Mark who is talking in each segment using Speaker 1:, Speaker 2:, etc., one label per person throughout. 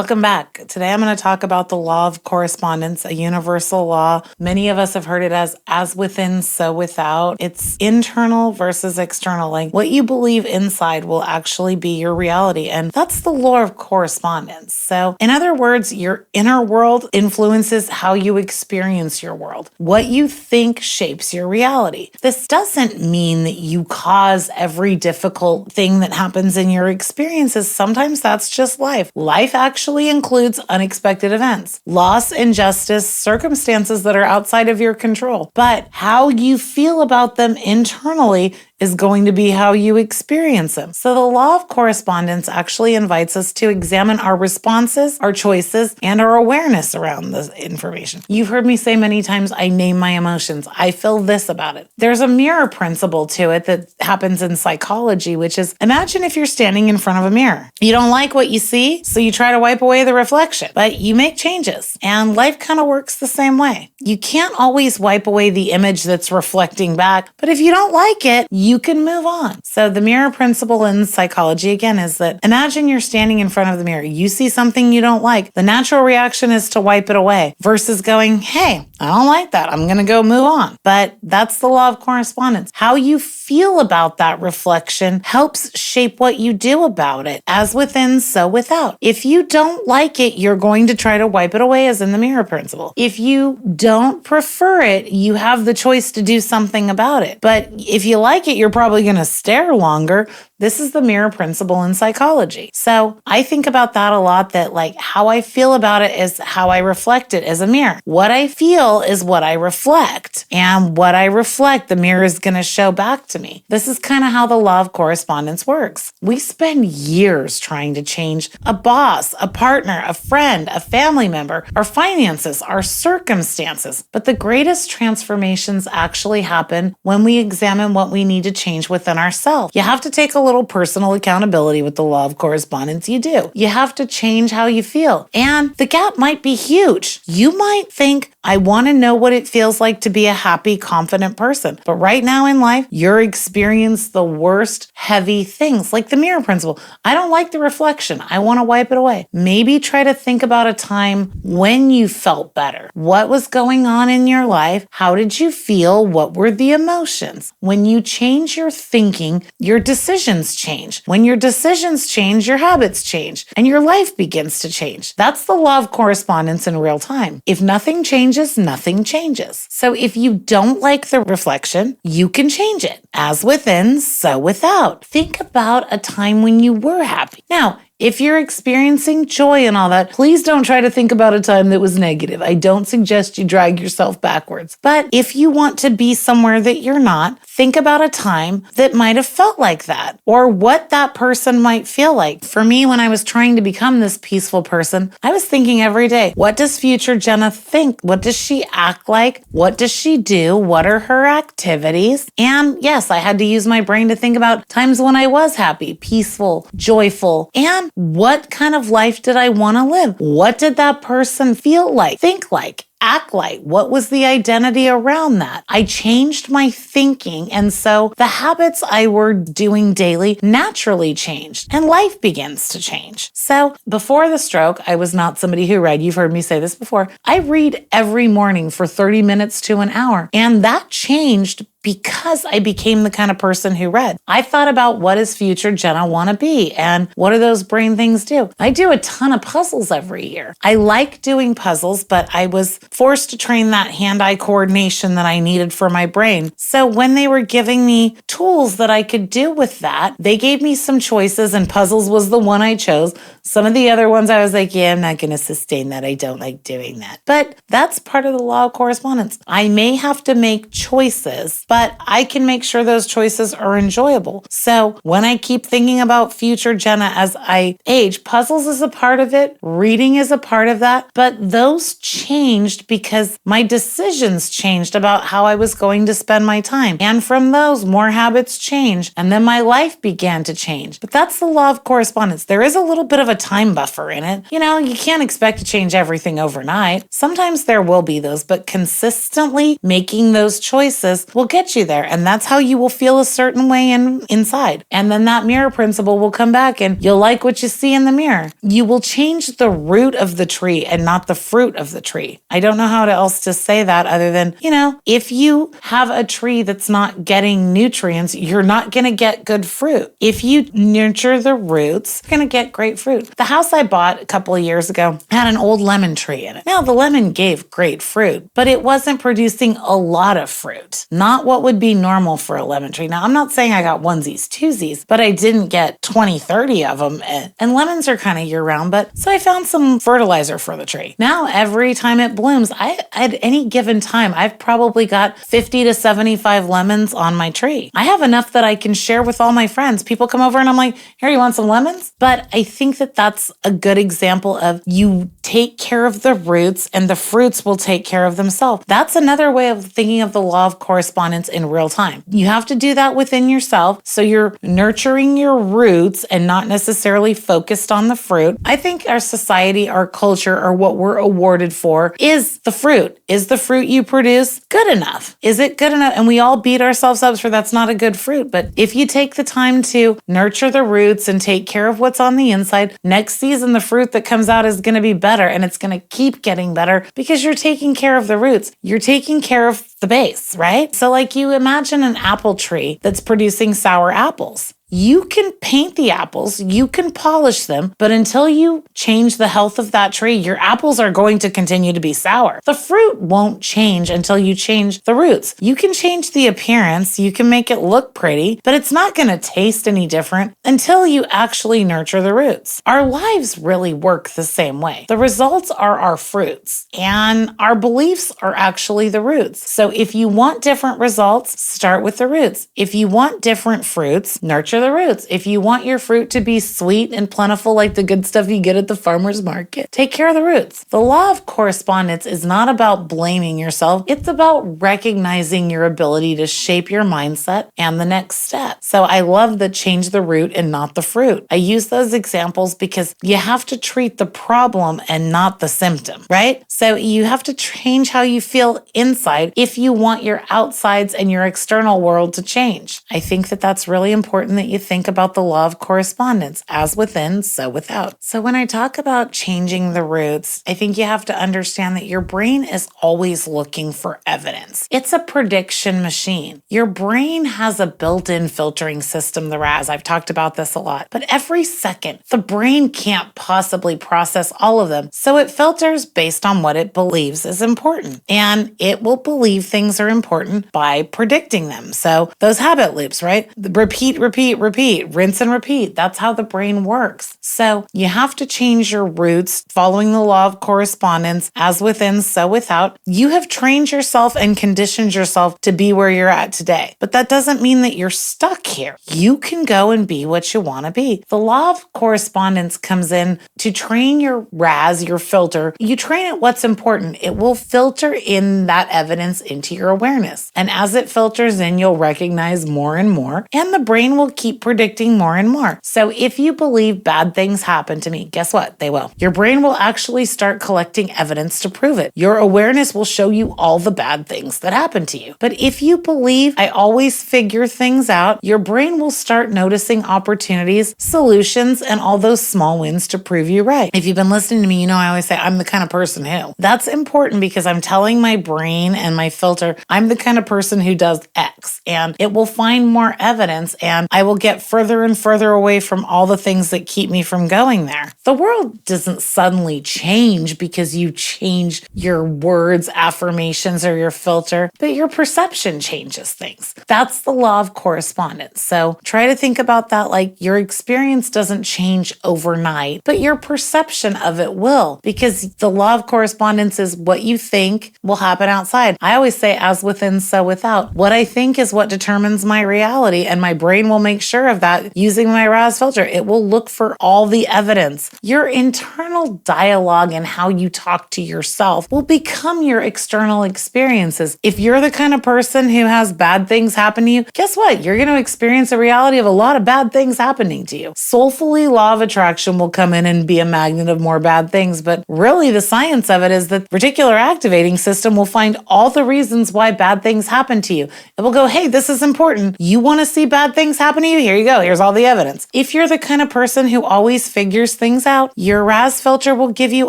Speaker 1: Welcome back. Today I'm going to talk about the law of correspondence, a universal law. Many of us have heard it as within, so without. It's internal versus external. Like what you believe inside will actually be your reality. And that's the law of correspondence. So in other words, your inner world influences how you experience your world. What you think shapes your reality. This doesn't mean that you cause every difficult thing that happens in your experiences. Sometimes that's just life. Life actually includes unexpected events, loss, injustice, circumstances that are outside of your control. But how you feel about them internally is going to be how you experience them. So the law of correspondence actually invites us to examine our responses, our choices, and our awareness around this information. You've heard me say many times, I name my emotions. I feel this about it. There's a mirror principle to it that happens in psychology, which is imagine if you're standing in front of a mirror. You don't like what you see, so you try to wipe away the reflection, but you make changes. And life kind of works the same way. You can't always wipe away the image that's reflecting back, but if you don't like it, you can move on. So the mirror principle in psychology, again, is that imagine you're standing in front of the mirror. You see something you don't like. The natural reaction is to wipe it away versus going, hey, I don't like that. I'm going to go move on. But that's the law of correspondence. How you feel about that reflection helps shape what you do about it. As within, so without. If you don't like it, you're going to try to wipe it away, as in the mirror principle. If you don't prefer it, you have the choice to do something about it. But if you like it, you're probably going to stare longer. This is the mirror principle in psychology. So I think about that a lot, that like how I feel about it is how I reflect it as a mirror. What I feel is what I reflect. And what I reflect, the mirror is going to show back to me. This is kind of how the law of correspondence works. We spend years trying to change a boss, a partner, a friend, a family member, our finances, our circumstances. But the greatest transformations actually happen when we examine what we need to change within ourselves. You have to take a little personal accountability with the law of correspondence. You do. You have to change how you feel. And the gap might be huge. You might think, I want to know what it feels like to be a happy, confident person. But right now in life, you're experiencing the worst heavy things, like the mirror principle. I don't like the reflection. I want to wipe it away. Maybe try to think about a time when you felt better. What was going on in your life? How did you feel? What were the emotions? When you change your thinking, your decisions change. When your decisions change, your habits change, and your life begins to change. That's the law of correspondence in real time. If nothing changes, nothing changes. So if you don't like the reflection, you can change it. As within, so without. Think about a time when you were happy. Now, if you're experiencing joy and all that, please don't try to think about a time that was negative. I don't suggest you drag yourself backwards. But if you want to be somewhere that you're not, think about a time that might have felt like that, or what that person might feel like. For me, when I was trying to become this peaceful person, I was thinking every day, what does future Jenna think? What does she act like? What does she do? What are her activities? And yes, I had to use my brain to think about times when I was happy, peaceful, joyful, and what kind of life did I want to live? What did that person feel like, think like, act like? What was the identity around that? I changed my thinking, and so the habits I were doing daily naturally changed, and life begins to change. So before the stroke, I was not somebody who read. You've heard me say this before. I read every morning for 30 minutes to an hour, and that changed because I became the kind of person who read. I thought about what does future Jenna want to be, and what do those brain things do? I do a ton of puzzles every year. I like doing puzzles, but I was forced to train that hand-eye coordination that I needed for my brain. So when they were giving me tools that I could do with that, they gave me some choices, and puzzles was the one I chose. Some of the other ones I was like, yeah, I'm not going to sustain that. I don't like doing that. But that's part of the law of correspondence. I may have to make choices, but I can make sure those choices are enjoyable. So when I keep thinking about future Jenna as I age, puzzles is a part of it. Reading is a part of that. But those changed changed because my decisions changed about how I was going to spend my time. And from those, more habits changed. And then my life began to change. But that's the law of correspondence. There is a little bit of a time buffer in it. You can't expect to change everything overnight. Sometimes there will be those, but consistently making those choices will get you there. And that's how you will feel a certain way inside. And then that mirror principle will come back and you'll like what you see in the mirror. You will change the root of the tree and not the fruit of the tree. I don't know how else to say that other than, if you have a tree that's not getting nutrients, you're not going to get good fruit. If you nurture the roots, you're going to get great fruit. The house I bought a couple of years ago had an old lemon tree in it. Now, the lemon gave great fruit, but it wasn't producing a lot of fruit. Not what would be normal for a lemon tree. Now, I'm not saying I got onesies, twosies, but I didn't get 20, 30 of them. And lemons are kind of year-round, so I found some fertilizer for the tree. Now, every time it blooms, at any given time, I've probably got 50 to 75 lemons on my tree. I have enough that I can share with all my friends. People come over and I'm like, here, you want some lemons? But I think that that's a good example of you take care of the roots and the fruits will take care of themselves. That's another way of thinking of the law of correspondence in real time. You have to do that within yourself. So you're nurturing your roots and not necessarily focused on the fruit. I think our society, our culture, or what we're awarded for is the fruit. Is the fruit you produce good enough? Is it good enough? And we all beat ourselves up for that's not a good fruit. But if you take the time to nurture the roots and take care of what's on the inside, next season, the fruit that comes out is going to be better and it's going to keep getting better because you're taking care of the roots. You're taking care of the base, right? So like you imagine an apple tree that's producing sour apples. You can paint the apples, you can polish them, but until you change the health of that tree, your apples are going to continue to be sour. The fruit won't change until you change the roots. You can change the appearance, you can make it look pretty, but it's not going to taste any different until you actually nurture the roots. Our lives really work the same way. The results are our fruits, and our beliefs are actually the roots. So if you want different results, start with the roots. If you want different fruits, nurture the roots. If you want your fruit to be sweet and plentiful like the good stuff you get at the farmer's market, take care of the roots. The law of correspondence is not about blaming yourself. It's about recognizing your ability to shape your mindset and the next step. So I love the change the root and not the fruit. I use those examples because you have to treat the problem and not the symptom, right? So you have to change how you feel inside if you want your outsides and your external world to change. I think that that's really important that you think about the law of correspondence, as within, so without. So when I talk about changing the roots, I think you have to understand that your brain is always looking for evidence. It's a prediction machine. Your brain has a built-in filtering system, the RAS. I've talked about this a lot. But every second, the brain can't possibly process all of them. So it filters based on what it believes is important. And it will believe things are important by predicting them. So those habit loops, right? Repeat, rinse and repeat. That's how the brain works. So you have to change your roots following the law of correspondence, as within, so without. You have trained yourself and conditioned yourself to be where you're at today. But that doesn't mean that you're stuck here. You can go and be what you want to be. The law of correspondence comes in to train your RAS, your filter. You train it what's important. It will filter in that evidence into your awareness. And as it filters in, you'll recognize more and more. And the brain will keep predicting more and more. So if you believe bad things happen to me, guess what? They will. Your brain will actually start collecting evidence to prove it. Your awareness will show you all the bad things that happen to you. But if you believe I always figure things out, your brain will start noticing opportunities, solutions, and all those small wins to prove you right. If you've been listening to me, you know I always say I'm the kind of person who. That's important because I'm telling my brain and my filter, I'm the kind of person who does X, and it will find more evidence, and I will get further and further away from all the things that keep me from going there. The world doesn't suddenly change because you change your words, affirmations, or your filter, but your perception changes things. That's the law of correspondence. So try to think about that like your experience doesn't change overnight, but your perception of it will, because the law of correspondence is what you think will happen outside. I always say as within, so without. What I think is what determines my reality, and my brain will make sure of that using my RAS filter. It will look for all the evidence. Your internal dialogue and how you talk to yourself will become your external experiences. If you're the kind of person who has bad things happen to you, guess what? You're going to experience a reality of a lot of bad things happening to you. Soulfully, law of attraction will come in and be a magnet of more bad things, but really the science of it is that the reticular activating system will find all the reasons why bad things happen to you. It will go, hey, this is important. You want to see bad things happen to you? Here you go. Here's all the evidence. If you're the kind of person who always figures things out, your RAS filter will give you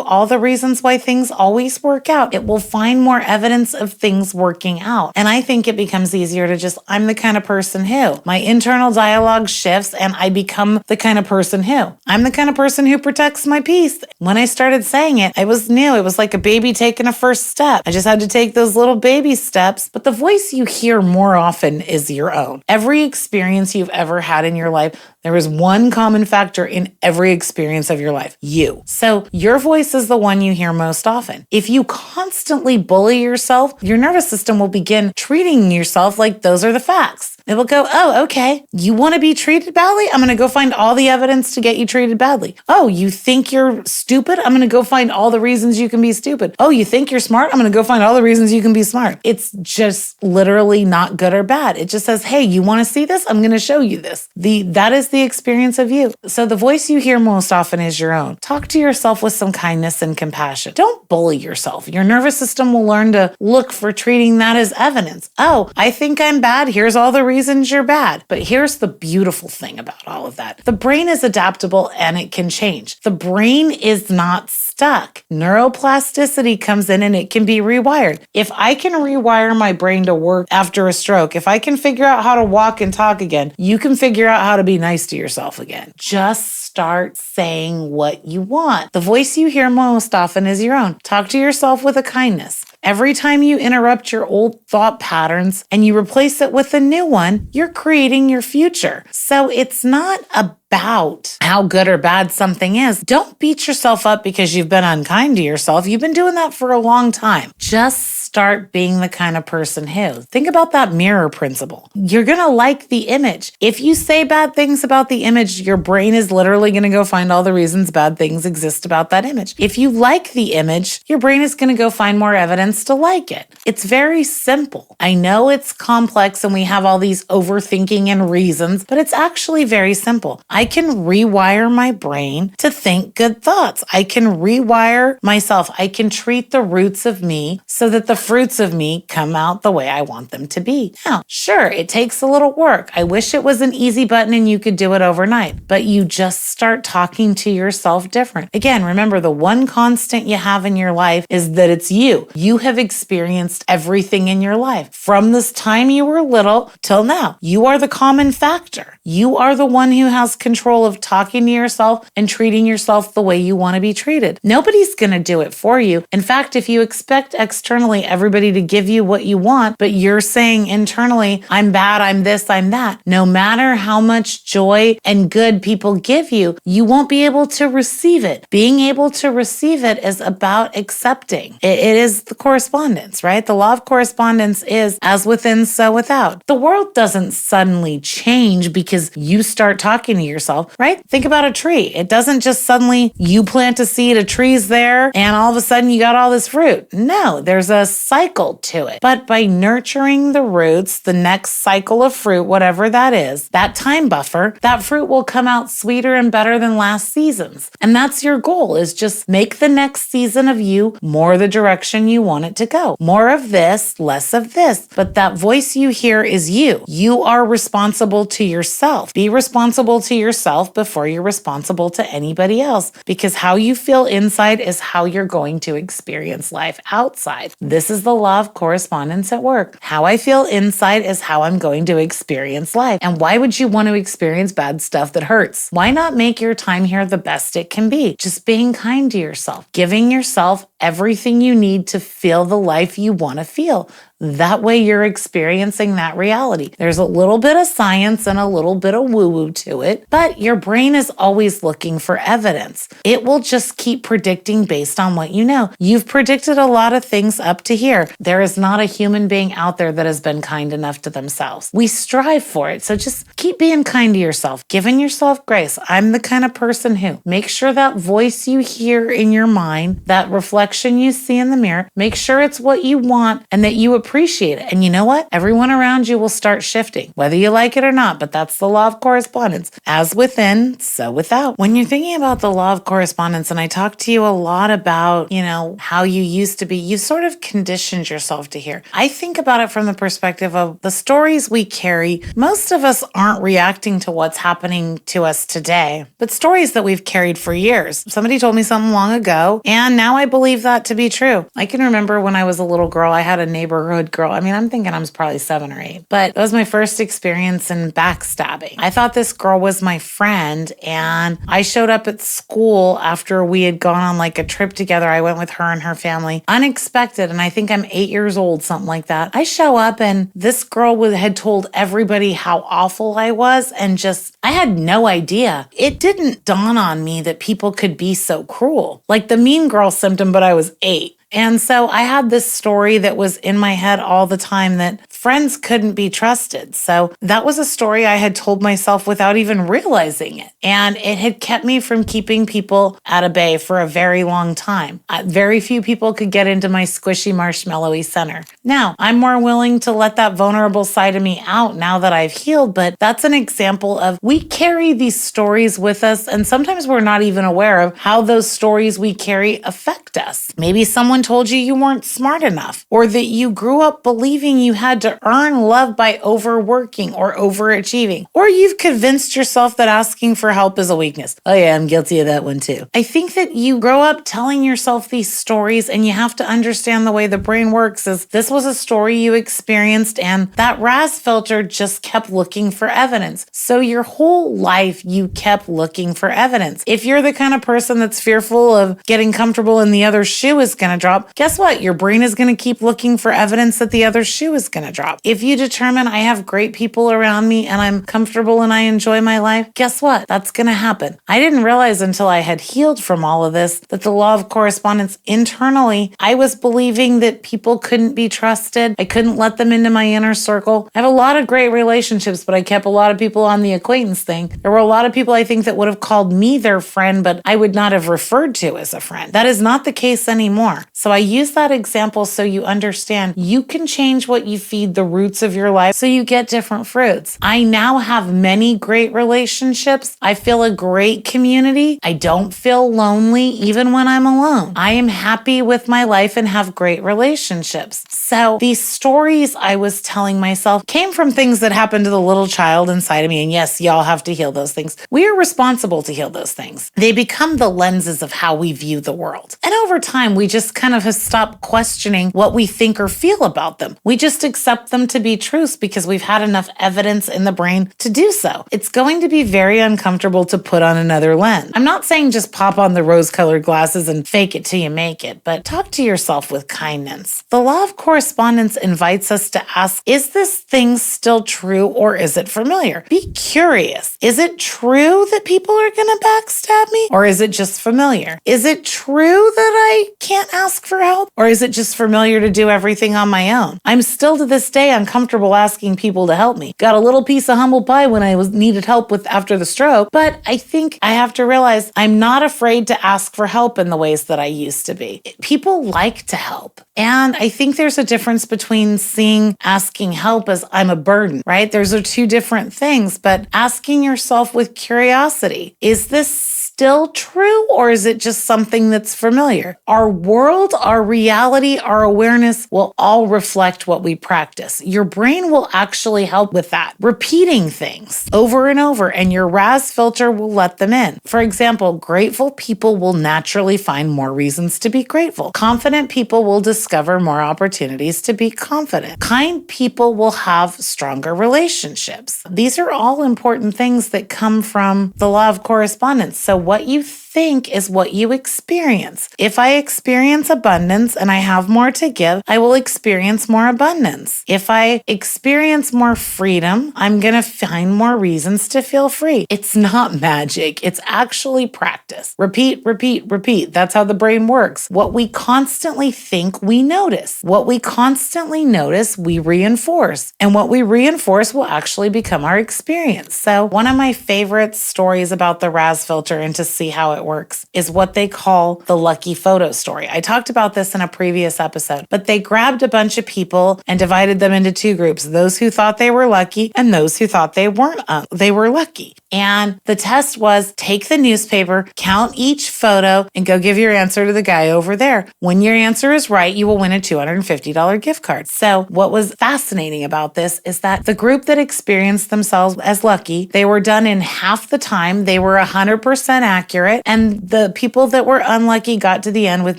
Speaker 1: all the reasons why things always work out. It will find more evidence of things working out. And I think it becomes easier to just, I'm the kind of person who, my internal dialogue shifts and I become the kind of person who, I'm the kind of person who protects my peace. When I started saying it, I was new. It was like a baby taking a first step. I just had to take those little baby steps. But the voice you hear more often is your own. Every experience you've ever had in your life, there is one common factor in every experience of your life, you. So your voice is the one you hear most often. If you constantly bully yourself, your nervous system will begin treating yourself like those are the facts. It will go, oh, okay, you want to be treated badly? I'm going to go find all the evidence to get you treated badly. Oh, you think you're stupid? I'm going to go find all the reasons you can be stupid. Oh, you think you're smart? I'm going to go find all the reasons you can be smart. It's just literally not good or bad. It just says, hey, you want to see this? I'm going to show you this. That is the experience of you. So the voice you hear most often is your own. Talk to yourself with some kindness and compassion. Don't bully yourself. Your nervous system will learn to look for treating that as evidence. Oh, I think I'm bad. Here's all the reasons you're bad. But here's the beautiful thing about all of that. The brain is adaptable and it can change. The brain is not stuck. Neuroplasticity comes in and it can be rewired. If I can rewire my brain to work after a stroke, if I can figure out how to walk and talk again, you can figure out how to be nice to yourself again. Just start saying what you want. The voice you hear most often is your own. Talk to yourself with a kindness. Every time you interrupt your old thought patterns and you replace it with a new one, you're creating your future. So it's not about how good or bad something is. Don't beat yourself up because you've been unkind to yourself. You've been doing that for a long time. Just start being the kind of person who. Think about that mirror principle. You're going to like the image. If you say bad things about the image, your brain is literally going to go find all the reasons bad things exist about that image. If you like the image, your brain is going to go find more evidence to like it. It's very simple. I know it's complex and we have all these overthinking and reasons, but it's actually very simple. I can rewire my brain to think good thoughts. I can rewire myself. I can treat the roots of me so that the fruits of me come out the way I want them to be. Now, sure, it takes a little work. I wish it was an easy button and you could do it overnight, but you just start talking to yourself different. Again, remember the one constant you have in your life is that it's you. You have experienced everything in your life from this time you were little till now. You are the common factor. You are the one who has control of talking to yourself and treating yourself the way you want to be treated. Nobody's going to do it for you. In fact, if you expect externally everybody to give you what you want, but you're saying internally, I'm bad, I'm this, I'm that, no matter how much joy and good people give you, you won't be able to receive it. Being able to receive it is about accepting. It is the correspondence, right? The law of correspondence is as within, so without. The world doesn't suddenly change because you start talking to yourself, right? Think about a tree. It doesn't just suddenly you plant a seed, a tree's there, and all of a sudden you got all this fruit. No, there's a cycle to it. But by nurturing the roots, the next cycle of fruit, whatever that is, that time buffer, that fruit will come out sweeter and better than last season's. And that's your goal, is just make the next season of you more the direction you want it to go. More of this, less of this. But that voice you hear is you. You are responsible to yourself. Be responsible to yourself before you're responsible to anybody else, because how you feel inside is how you're going to experience life outside. This is the law of correspondence at work. How I feel inside is how I'm going to experience life. And why would you want to experience bad stuff that hurts? Why not make your time here the best it can be? Just being kind to yourself, giving yourself everything you need to feel the life you want to feel. That way you're experiencing that reality. There's a little bit of science and a little bit of woo-woo to it, but your brain is always looking for evidence. It will just keep predicting based on what you know. You've predicted a lot of things up to here. There is not a human being out there that has been kind enough to themselves. We strive for it, so just keep being kind to yourself, giving yourself grace. I'm the kind of person who make sure that voice you hear in your mind, that reflection you see in the mirror, make sure it's what you want and that you appreciate it. And you know what? Everyone around you will start shifting, whether you like it or not, but that's the law of correspondence. As within, so without. When you're thinking about the law of correspondence, and I talked to you a lot about, how you used to be, you sort of conditioned yourself to hear. I think about it from the perspective of the stories we carry. Most of us aren't reacting to what's happening to us today, but stories that we've carried for years. Somebody told me something long ago, and now I believe that to be true. I can remember when I was a little girl, I had a neighborhood girl. I'm thinking I was probably 7 or 8, but that was my first experience in backstabbing. I thought this girl was my friend, and I showed up at school after we had gone on like a trip together. I went with her and her family, unexpected, and I think I'm 8 years old, something like that. I show up, and this girl had told everybody how awful I was, and I had no idea. It didn't dawn on me that people could be so cruel. Like the mean girl symptom, but I was 8. And so I had this story that was in my head all the time that friends couldn't be trusted. So that was a story I had told myself without even realizing it. And it had kept me from keeping people at bay for a very long time. Very few people could get into my squishy, marshmallowy center. Now, I'm more willing to let that vulnerable side of me out now that I've healed, but that's an example of we carry these stories with us, and sometimes we're not even aware of how those stories we carry affect us. Maybe someone told you weren't smart enough, or that you grew up believing you had to earn love by overworking or overachieving, or you've convinced yourself that asking for help is a weakness. Oh yeah, I'm guilty of that one too. I think that you grow up telling yourself these stories, and you have to understand the way the brain works is this was a story you experienced, and that RAS filter just kept looking for evidence. So your whole life you kept looking for evidence. If you're the kind of person that's fearful of getting comfortable and the other shoe is going to drop, guess what? Your brain is going to keep looking for evidence that the other shoe is going to drop. If you determine I have great people around me and I'm comfortable and I enjoy my life, guess what? That's going to happen. I didn't realize until I had healed from all of this that the law of correspondence internally, I was believing that people couldn't be trusted. I couldn't let them into my inner circle. I have a lot of great relationships, but I kept a lot of people on the acquaintance thing. There were a lot of people I think that would have called me their friend, but I would not have referred to as a friend. That is not the case anymore. So I use that example so you understand you can change what you feed the roots of your life so you get different fruits. I now have many great relationships. I feel a great community. I don't feel lonely even when I'm alone. I am happy with my life and have great relationships. So these stories I was telling myself came from things that happened to the little child inside of me. And yes, y'all have to heal those things. We are responsible to heal those things. They become the lenses of how we view the world. And over time, we just kind of have stopped questioning what we think or feel about them. We just accept them to be truths because we've had enough evidence in the brain to do so. It's going to be very uncomfortable to put on another lens. I'm not saying just pop on the rose-colored glasses and fake it till you make it, but talk to yourself with kindness. The law of correspondence invites us to ask, is this thing still true or is it familiar? Be curious. Is it true that people are going to backstab me, or is it just familiar? Is it true that I can't ask for help, or is it just familiar to do everything on my own? I'm still to this day uncomfortable asking people to help me. Got a little piece of humble pie when I needed help with after the stroke, but I think I have to realize I'm not afraid to ask for help in the ways that I used to be. People like to help. And I think there's a difference between seeing asking help as I'm a burden, right? Those are two different things, but asking yourself with curiosity, is this still true, or is it just something that's familiar? Our world, our reality, our awareness will all reflect what we practice. Your brain will actually help with that. Repeating things over and over, and your RAS filter will let them in. For example, grateful people will naturally find more reasons to be grateful. Confident people will discover more opportunities to be confident. Kind people will have stronger relationships. These are all important things that come from the law of correspondence. So what you think is what you experience. If I experience abundance and I have more to give, I will experience more abundance. If I experience more freedom, I'm going to find more reasons to feel free. It's not magic. It's actually practice. Repeat, repeat, repeat. That's how the brain works. What we constantly think, we notice. What we constantly notice, we reinforce. And what we reinforce will actually become our experience. So one of my favorite stories about the RAS filter and to see how it works is what they call the lucky photo story. I talked about this in a previous episode, but they grabbed a bunch of people and divided them into two groups, those who thought they were lucky and those who thought they weren't, they were lucky. And the test was take the newspaper, count each photo, and go give your answer to the guy over there. When your answer is right, you will win a $250 gift card. So what was fascinating about this is that the group that experienced themselves as lucky, they were done in half the time. They were 100% accurate. And the people that were unlucky got to the end with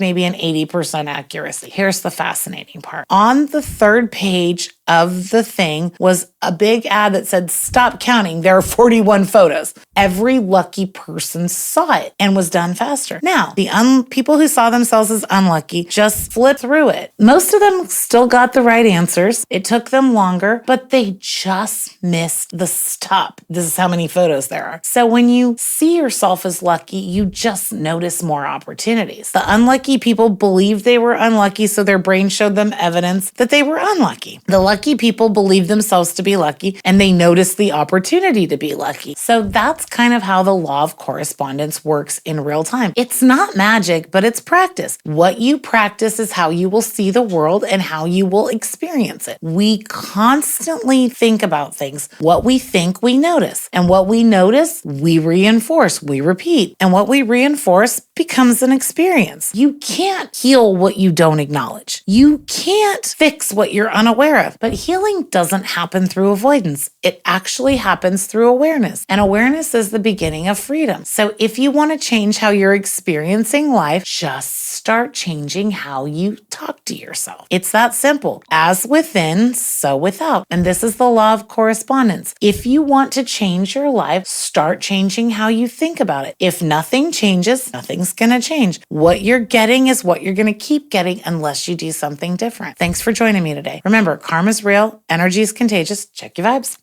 Speaker 1: maybe an 80% accuracy. Here's the fascinating part. On the third page of the thing was a big ad that said, stop counting. There are 41 photos. Every lucky person saw it and was done faster. Now, the people who saw themselves as unlucky just flipped through it. Most of them still got the right answers. It took them longer, but they just missed the stop. This is how many photos there are. So when you see yourself as lucky, you just notice more opportunities. The unlucky people believed they were unlucky, so their brain showed them evidence that they were unlucky. The lucky people believed themselves to be lucky, and they noticed the opportunity to be lucky. So that's kind of how the law of correspondence works in real time. It's not magic, but it's practice. What you practice is how you will see the world and how you will experience it. We constantly think about things. What we think, we notice. And what we notice, we reinforce, we repeat. And what we reinforce becomes an experience. You can't heal what you don't acknowledge. You can't fix what you're unaware of. But healing doesn't happen through avoidance. It actually happens through awareness. And awareness is the beginning of freedom. So if you want to change how you're experiencing life, just start changing how you talk to yourself. It's that simple. As within, so without. And this is the law of correspondence. If you want to change your life, start changing how you think about it. If nothing changes, nothing's going to change. What you're getting is what you're going to keep getting unless you do something different. Thanks for joining me today. Remember, karma's real, energy is contagious. Check your vibes.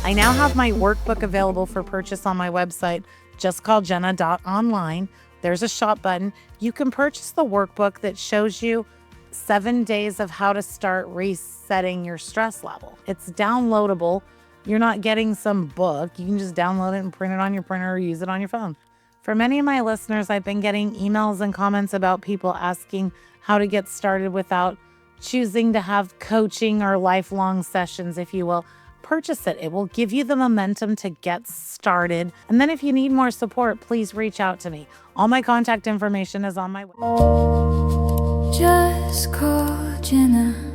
Speaker 1: I now have my workbook available for purchase on my website, JustCallJenna.online. There's a shop button. You can purchase the workbook that shows you 7 days of how to start resetting your stress level. It's downloadable. You're not getting some book. You can just download it and print it on your printer or use it on your phone. For many of my listeners, I've been getting emails and comments about people asking how to get started without choosing to have coaching or lifelong sessions, if you will. Purchase it. It will give you the momentum to get started. And then if you need more support, please reach out to me. All my contact information is on my website.
Speaker 2: Just call Jenna.